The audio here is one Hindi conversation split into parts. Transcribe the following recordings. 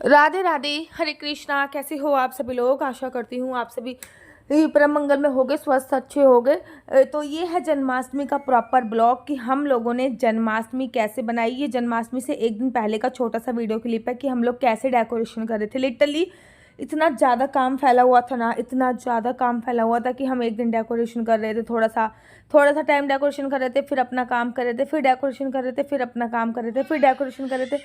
राधे राधे, हरे कृष्णा। कैसे हो आप सभी लोग? आशा करती हूँ आप सभी परम मंगल में होगे, स्वस्थ अच्छे होगे। तो ये है जन्माष्टमी का प्रॉपर ब्लॉग कि हम लोगों ने जन्माष्टमी कैसे बनाई। ये जन्माष्टमी से एक दिन पहले का छोटा सा वीडियो क्लिप है कि हम लोग कैसे डेकोरेशन कर रहे थे। लिटरली इतना ज़्यादा काम फैला हुआ था ना, इतना ज़्यादा काम फैला हुआ था कि हम एक दिन डेकोरेशन कर रहे थे, थोड़ा सा टाइम डेकोरेशन कर रहे थे, फिर अपना काम कर रहे थे, फिर डेकोरेशन कर रहे थे, फिर अपना काम कर रहे थे, फिर डेकोरेशन कर रहे थे,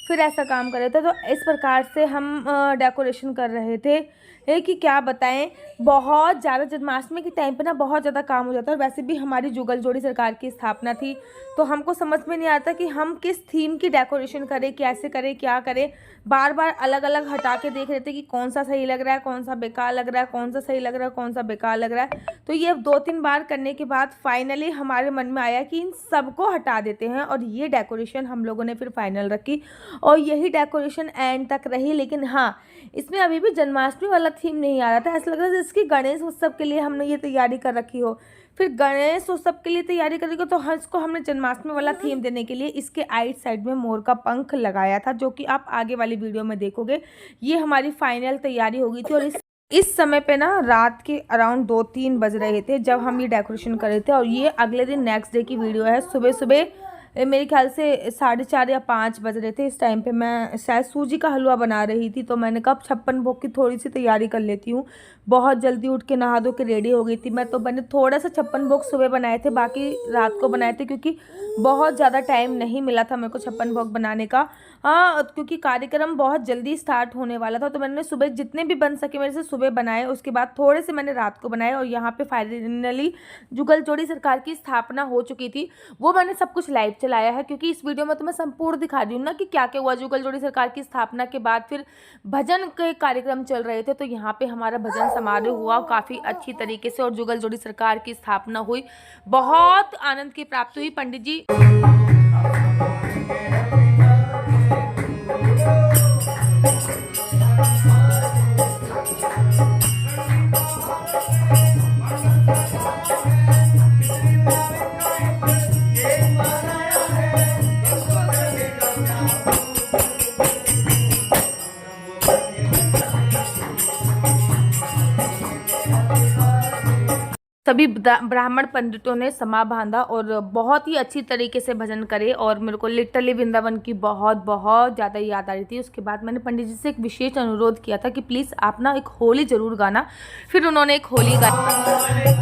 फिर ऐसा काम कर रहे थे। तो इस प्रकार से हम डेकोरेशन कर रहे थे कि क्या बताएं। बहुत ज़्यादा जन्माष्टमी के टाइम पे ना बहुत ज़्यादा काम हो जाता है। और वैसे भी हमारी जुगल जोड़ी सरकार की स्थापना थी, तो हमको समझ में नहीं आता कि हम किस थीम की डेकोरेशन करें, कैसे करें, क्या करें। बार बार अलग अलग हटा के देख रहे थे कि कौन सा सही लग रहा है, कौन सा बेकार लग रहा है, कौन सा सही लग रहा है, कौन सा बेकार लग रहा है। तो ये 2-3 बार करने के बाद फाइनली हमारे मन में आया कि इन सबको हटा देते हैं, और ये डेकोरेशन हम लोगों ने फिर फाइनल रखी और यही डेकोरेशन एंड तक रही। लेकिन हाँ, इसमें अभी भी जन्माष्टमी वाला थीम नहीं आ रहा था। ऐसा लग रहा था इसकी गणेश उत्सव के लिए हमने ये तैयारी कर रखी हो। फिर गणेश उत्सव के लिए तैयारी कर रखी हो, तो इसको हमने जन्माष्टमी वाला थीम देने के लिए इसके आइट साइड में मोर का पंख लगाया था, जो कि आप आगे वाली वीडियो में देखोगे। ये हमारी फाइनल तैयारी हो गई थी। और इस समय पे ना रात के अराउंड 2-3 बज रहे थे जब हम ये डेकोरेशन कर रहे थे। और ये अगले दिन नेक्स्ट डे की वीडियो है। सुबह सुबह मेरे ख्याल से 4:30 या 5 बज रहे थे। इस टाइम पे मैं शायद सूजी का हलवा बना रही थी, तो मैंने कहा 56 भोग की थोड़ी सी तैयारी कर लेती हूँ। बहुत जल्दी उठ के नहा धो के रेडी हो गई थी मैं। तो मैंने थोड़ा सा 56 भोग सुबह बनाए थे, बाकी रात को बनाए थे, क्योंकि बहुत ज़्यादा टाइम नहीं मिला था मेरे को 56 भोग बनाने का। हाँ, क्योंकि कार्यक्रम बहुत जल्दी स्टार्ट होने वाला था, तो मैंने सुबह जितने भी बन सके मेरे से सुबह बनाए। उसके बाद थोड़े से मैंने रात को बनाए। और यहाँ पे फाइनली जुगल जोड़ी सरकार की स्थापना हो चुकी थी। वो मैंने सब कुछ लाइव चलाया है, क्योंकि इस वीडियो में तो मैं संपूर्ण दिखा रही हूँ ना कि क्या क्या हुआ। जुगल जोड़ी सरकार की स्थापना के बाद फिर भजन के कार्यक्रम चल रहे थे, तो यहाँ पे हमारा भजन समारोह हुआ काफ़ी अच्छी तरीके से और जुगल जोड़ी सरकार की स्थापना हुई। बहुत आनंद की प्राप्ति हुई। पंडित जी सभी ब्राह्मण पंडितों ने समा बांधा और बहुत ही अच्छी तरीके से भजन करे। और मेरे को लिटरली वृंदावन की बहुत बहुत ज़्यादा याद आ रही थी। उसके बाद मैंने पंडित जी से एक विशेष अनुरोध किया था कि प्लीज़ आप ना एक होली ज़रूर गाना। फिर उन्होंने एक होली गाई।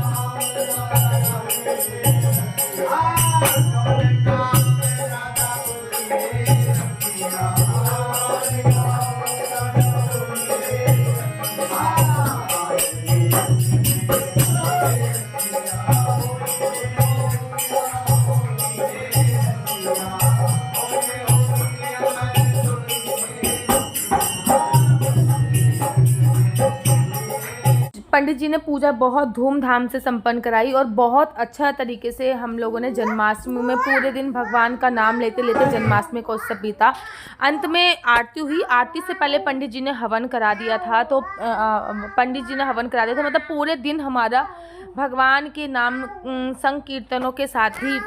पंडित जी ने पूजा बहुत धूमधाम से संपन्न कराई और बहुत अच्छा तरीके से हम लोगों ने जन्माष्टमी में पूरे दिन भगवान का नाम लेते लेते जन्माष्टमी का उत्सव बीता। अंत में आरती हुई। आरती से पहले पंडित जी ने हवन करा दिया था। तो मतलब पूरे दिन हमारा भगवान के नाम संकीर्तनों के साथ ही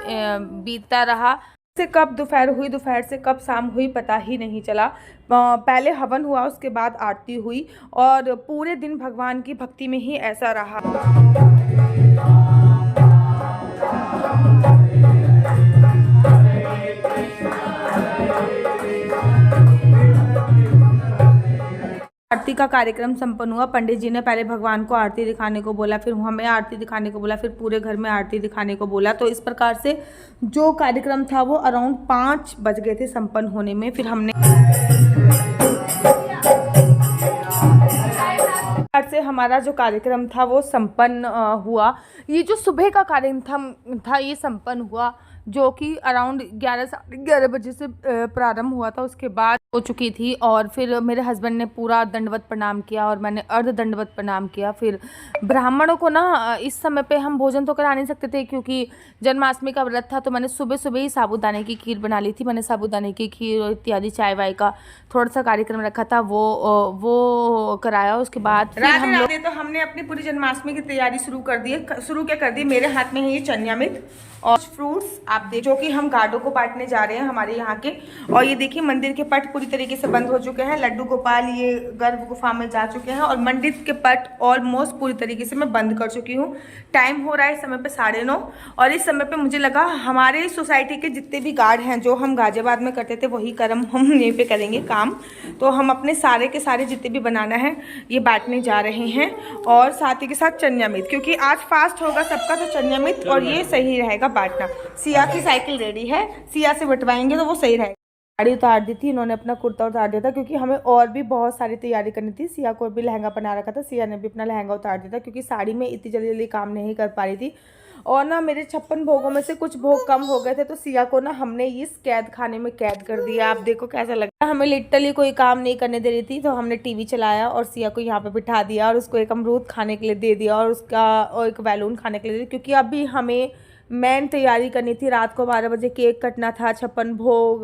बीतता रहा। से कब दोपहर हुई, दोपहर से कब शाम हुई पता ही नहीं चला। पहले हवन हुआ, उसके बाद आरती हुई और पूरे दिन भगवान की भक्ति में ही ऐसा रहा। आरती का कार्यक्रम संपन्न हुआ। पंडित जी ने पहले भगवान को आरती दिखाने को बोला, फिर हमें आरती दिखाने को बोला, फिर पूरे घर में आरती दिखाने को बोला। तो इस प्रकार से जो कार्यक्रम था वो अराउंड 5 बज गए थे संपन्न होने में। फिर हमने से हमारा जो कार्यक्रम था वो संपन्न हुआ। ये जो सुबह का कार्यक्रम था ये संपन्न हुआ, जो कि अराउंड 11-11:30 बजे से प्रारंभ हुआ था। उसके बाद हो चुकी थी और फिर मेरे हस्बैंड ने पूरा दंडवत प्रणाम किया और मैंने अर्ध दंडवत प्रणाम किया। फिर ब्राह्मणों को ना इस समय पे हम भोजन तो करा नहीं सकते थे, क्योंकि जन्माष्टमी का व्रत था। तो मैंने सुबह सुबह ही साबूदाने की खीर बना ली थी। मैंने साबूदाने की खीर और इत्यादि चाय वाय का थोड़ा सा कार्यक्रम रखा था, वो कराया। उसके बाद तो हमने अपनी पूरी जन्माष्टमी की तैयारी शुरू कर दी। मेरे हाथ में है ये चन्यामित और फ्रूट्स आप देख, जो कि हम गार्डों को बांटने जा रहे हैं हमारे यहाँ के। और ये देखिए मंदिर के पट पूरी तरीके से बंद हो चुके हैं। लड्डू गोपाल ये गर्भ गुफा में जा चुके हैं और मंदिर के पट ऑलमोस्ट पूरी तरीके से मैं बंद कर चुकी हूँ। टाइम हो रहा है इस समय पे 9:30 और इस समय पे मुझे लगा हमारे सोसाइटी के जितने भी गार्ड हैं, जो हम गाजियाबाद में करते थे वही कर्म हम यहीं पे करेंगे काम। तो हम अपने सारे के सारे जितने भी बनाना है ये बांटने जा रहे हैं और साथ ही के साथ चन्यामित, क्योंकि आज फास्ट होगा सबका, तो चन्यामित और ये सही रहेगा बांटना। सिया की साइकिल रेडी है, सिया से बंटवाएंगे तो वो सही रहेगा। साड़ी उतार दी थी इन्होंने, अपना कुर्ता उतार दिया था, क्योंकि हमें और भी बहुत सारी तैयारी करनी थी। सिया को भी लहंगा बना रखा था, सिया ने भी अपना लहंगा उतार दिया था, क्योंकि साड़ी में इतनी जल्दी जल्दी काम नहीं कर पा रही थी। और ना मेरे 56 भोगों में से कुछ भोग कम हो गए थे, तो सिया को ना हमने इस कैद खाने में कैद कर दिया। आप देखो कैसा लगता है। हमें लिटरली कोई काम नहीं करने दे रही थी, तो हमने टीवी चलाया और सिया को यहाँ पे बिठा दिया और उसको एक अमरूद खाने के लिए दे दिया और एक बैलून खाने के लिए दे दिया, क्योंकि अभी हमें मेन तैयारी करनी थी। रात को 12 बजे केक कटना था, 56 भोग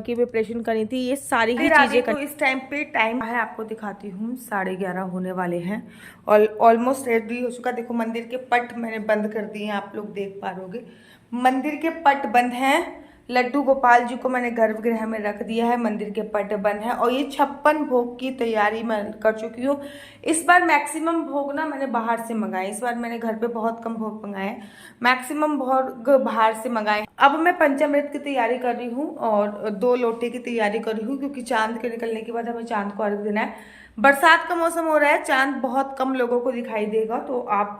की प्रिपरेशन करनी थी, ये सारी ही चीज़ें। तो इस टाइम पे टाइम है, आपको दिखाती हूँ, 11:30 होने वाले हैं और ऑलमोस्ट रेडी हो चुका। देखो मंदिर के पट मैंने बंद कर दिए हैं, आप लोग देख पा रहोगे मंदिर के पट बंद हैं। लड्डू गोपाल जी को मैंने गर्भगृह में रख दिया है, मंदिर के पट बंद है और ये 56 भोग की तैयारी मैं कर चुकी हूँ। इस बार मैक्सिमम भोग ना मैंने बाहर से मंगाए, इस बार मैंने घर पे बहुत कम भोग मंगाए, मैक्सिमम भोग बाहर से मंगाए। अब मैं पंचामृत की तैयारी कर रही हूँ और 2 लोटे की तैयारी कर रही हूँ, क्योंकि चांद के निकलने के बाद हमें चांद को अर्घ देना है। बरसात का मौसम हो रहा है, चांद बहुत कम लोगों को दिखाई देगा, तो आप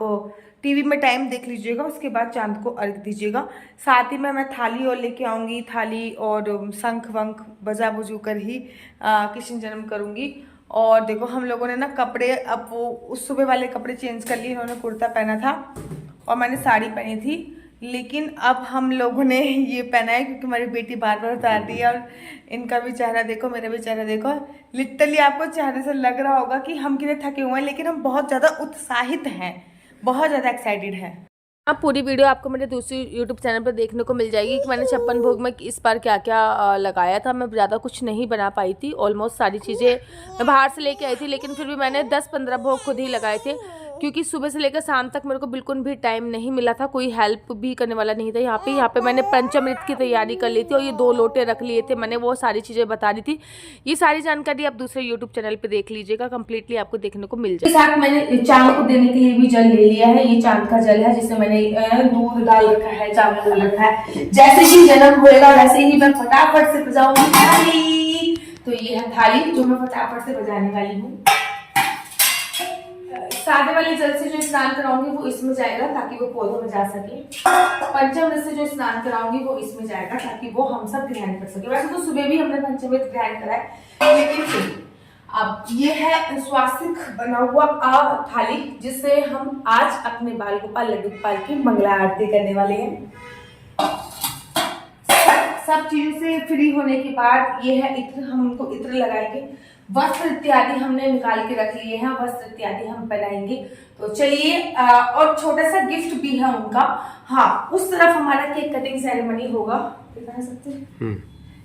टीवी में टाइम देख लीजिएगा, उसके बाद चांद को अर्घ दीजिएगा। साथ ही में मैं थाली और लेके आऊँगी, थाली और शंख वंख बजा बुजू कर ही कृष्ण जन्म करूँगी। और देखो हम लोगों ने ना कपड़े, अब वो उस सुबह वाले कपड़े चेंज कर लिए। इन्होंने कुर्ता पहना था और मैंने साड़ी पहनी थी, लेकिन अब हम लोगों ने ये पहना है, क्योंकि हमारी बेटी बार बार उतार रही है। और इनका भी चेहरा देखो, मेरा भी चेहरा देखो, लिटरली आपको चेहरे से लग रहा होगा कि हम कितने थके हुए हैं, लेकिन हम बहुत ज़्यादा उत्साहित हैं, बहुत ज़्यादा एक्साइटेड हैं। अब पूरी वीडियो आपको मेरे दूसरी यूट्यूब चैनल पर देखने को मिल जाएगी कि मैंने 56 भोग में इस बार क्या क्या लगाया था। मैं ज़्यादा कुछ नहीं बना पाई थी, ऑलमोस्ट सारी चीज़ें मैं बाहर से लेके आई थी, लेकिन फिर भी मैंने 10-15 भोग खुद ही लगाए थे, क्योंकि सुबह से लेकर शाम तक मेरे को बिल्कुल भी टाइम नहीं मिला था, कोई हेल्प भी करने वाला नहीं था। यहाँ पे मैंने पंचामृत की तैयारी कर ली थी और ये 2 लोटे रख लिए थे मैंने, वो सारी चीज़ें बता रही थी। ये सारी जानकारी आप दूसरे यूट्यूब चैनल पे देख लीजिएगा, कंप्लीटली आपको देखने को मिल जाएगा। साथ मैंने चांद को देने के लिए भी जल ले लिया है, ये चांद का जल है जिसमें मैंने दूध डाल रखा है, चावल डाल रखा है। जैसे ही जन्म होएगा वैसे ही मैं फटाफट से बजाऊंगी थाली। तो ये है थाली जो मैं फटाफट से बजाने वाली हूँ। सादे वाले जल से जो स्नान कराऊंगी वो इसमें जाएगा, ताकि वो पौधों में जा सके। पंचामृत से जो स्नान कराऊंगी वो इसमें जाएगा, ताकि वो हम सब ग्रहण कर सके। वैसे तो सुबह भी हमने पंचामृत ग्रहण करा है, लेकिन अब ये है स्वास्तिक बना हुआ थाली, जिससे हम आज अपने बाल गोपाल लड्डू गोपाल की मंगला आरती करने वाले हैं। सब चीजों से फ्री होने के बाद ये है इत्र, हम उनको इत्र लगाएंगे। वस्त्र इत्यादि हमने निकाल के रख लिए हैं, वस्त्र इत्यादि हम पहनाएंगे। तो चलिए, और छोटा सा गिफ्ट भी है उनका। हाँ, उस तरफ हमारा केक कटिंग सेरेमनी होगा, दिखा सकते हैं।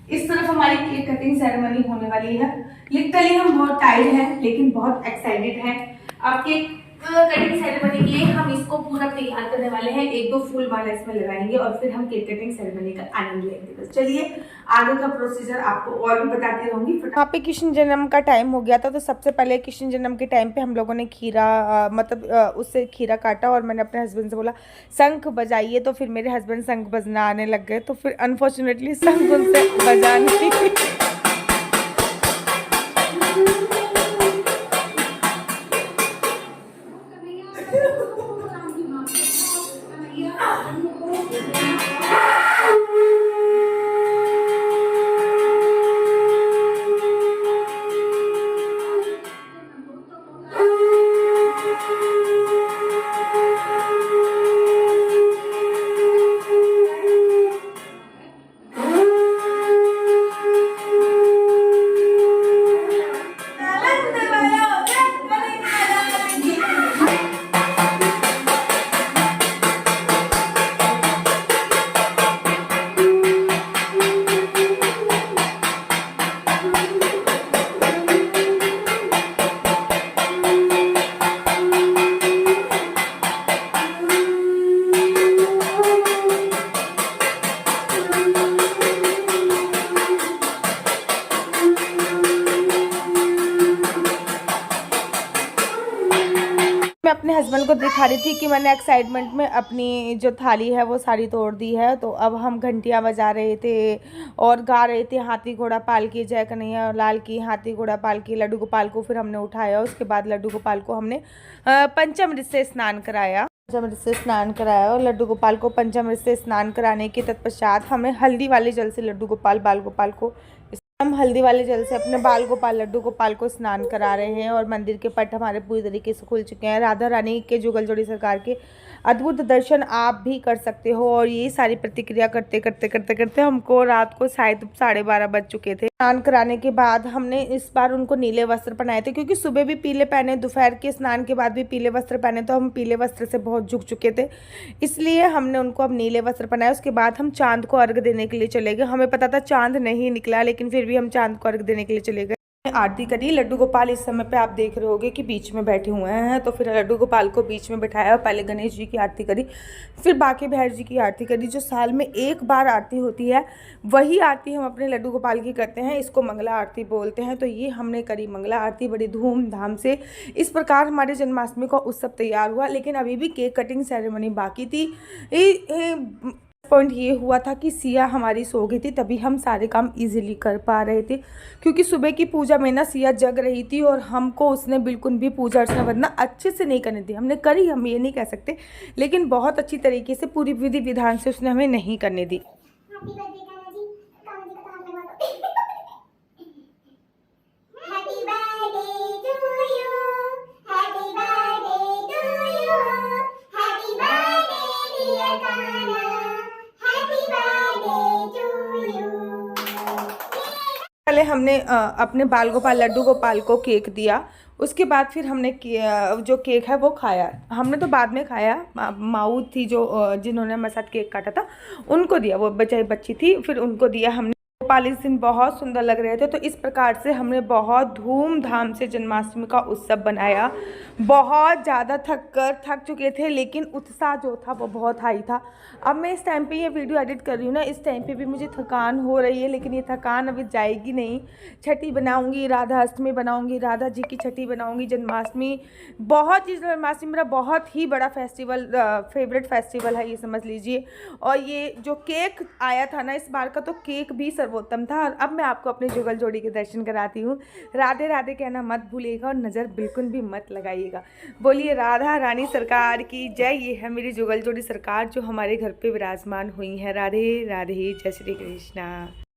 इस तरफ हमारी केक कटिंग सेरेमनी होने वाली है। लिटरली हम बहुत टायर्ड हैं, लेकिन बहुत एक्साइटेड हैं। अब केक कटिंग सेरेमनी के लिए हम इसको पूरा तैयार करने वाले हैं। 1-2 फूल माला इसमें लगाएंगे और फिर हम केक कटिंग सेरेमनी का आनंद लेंगे। तो चलिए आगे का प्रोसीजर आपको और भी बताती रहूंगी। यहाँ पे कृष्ण जन्म का टाइम हो गया था, तो सबसे पहले कृष्ण जन्म के टाइम पे हम लोगों ने खीरा उससे खीरा काटा और मैंने अपने हस्बैंड से बोला शंख बजाइए, तो फिर मेरे हस्बैंड शंख बजाने लग गए। तो फिर अनफॉर्चुनेटली शंख उनसे बजा नहीं मैं अपने हस्बैंड को दिखा रही थी कि मैंने एक्साइटमेंट में अपनी जो थाली है वो सारी तोड़ दी है। तो अब हम घंटियाँ बजा रहे थे और गा रहे थे हाथी घोड़ा पालकी जय कन्हैया लाल की, हाथी घोड़ा पालकी। लड्डू गोपाल को फिर हमने उठाया, उसके बाद लड्डू गोपाल को हमने पंचामृत से स्नान कराया। पंचामृत से स्नान कराया और लड्डू गोपाल को पंचामृत से स्नान कराने के तत्पश्चात हमें हल्दी वाले जल से लड्डू गोपाल बाल गोपाल को, हम हल्दी वाले जल से अपने बाल गोपाल लड्डू गोपाल को स्नान करा रहे हैं। और मंदिर के पट हमारे पूरी तरीके से खुल चुके हैं। राधा रानी के जुगल जोड़ी सरकार के अद्भुत दर्शन आप भी कर सकते हो। और ये सारी प्रतिक्रिया करते करते करते करते हमको रात को शायद 12:30 बज चुके थे। स्नान कराने के बाद हमने इस बार उनको नीले वस्त्र पहनाए थे, क्योंकि सुबह भी पीले पहने, दोपहर के स्नान के बाद भी पीले वस्त्र पहने, तो हम पीले वस्त्र से बहुत झुक चुके थे, इसलिए हमने उनको अब नीले वस्त्र पहनाए। उसके बाद हम चांद को अर्घ देने के लिए चले गए। हमें पता था चांद नहीं निकला, लेकिन फिर भी हम चांद को अर्घ देने के लिए चले गए। आरती करी। लड्डू गोपाल इस समय पे आप देख रहे होगे कि बीच में बैठे हुए हैं, तो फिर लड्डू गोपाल को बीच में बैठाया। पहले गणेश जी की आरती करी, फिर बांके बिहारी जी की आरती करी। जो साल में एक बार आरती होती है वही आरती हम अपने लड्डू गोपाल की करते हैं, इसको मंगला आरती बोलते हैं। तो ये हमने करी मंगला आरती बड़ी धूमधाम से। इस प्रकार हमारे जन्माष्टमी का उत्सव तैयार हुआ, लेकिन अभी भी केक कटिंग सेरेमनी बाकी थी। पॉइंट ये हुआ था कि सिया हमारी सो गई थी, तभी हम सारे काम इजीली कर पा रहे थे, क्योंकि सुबह की पूजा में ना सिया जग रही थी और हमको उसने बिल्कुल भी पूजा अर्चना वरना अच्छे से नहीं करनी थी। हमने करी, हम ये नहीं कह सकते, लेकिन बहुत अच्छी तरीके से पूरी विधि विधान से उसने हमें नहीं करने दी। पहले हमने अपने बाल गोपाल लड्डू गोपाल को केक दिया, उसके बाद फिर हमने जो केक है वो खाया। हमने तो बाद में खाया, माऊ थी जो जिन्होंने हमारे साथ केक काटा था उनको दिया, वो बच्ची थी, फिर उनको दिया हमने। गोपाल इस दिन बहुत सुंदर लग रहे थे। तो इस प्रकार से हमने बहुत धूमधाम से जन्माष्टमी का उत्सव बनाया। बहुत ज़्यादा थक चुके थे, लेकिन उत्साह जो था वो बहुत हाई था। अब मैं इस टाइम पे ये वीडियो एडिट कर रही हूँ ना, इस टाइम पे भी मुझे थकान हो रही है, लेकिन ये थकान अभी जाएगी नहीं। छठी बनाऊँगी, राधा अष्टमी बनाऊँगी, राधा जी की छठी बनाऊँगी, जन्माष्टमी, बहुत चीज़। जन्माष्टमी मेरा बहुत ही बड़ा फेस्टिवल, फेवरेट फेस्टिवल है, ये समझ लीजिए। और ये जो केक आया था ना इस बार का, तो केक भी सर्वोत्तम था। और अब मैं आपको अपने जुगल जोड़ी के दर्शन कराती हूँ। राधे राधे कहना मत भूलिएगा और नज़र बिल्कुल भी मत लगाइएगा। बोलिए राधा रानी सरकार की जय। ये है मेरी जुगल जोड़ी सरकार जो हमारे घर पे विराजमान हुई है। राधे राधे, जय श्री कृष्णा।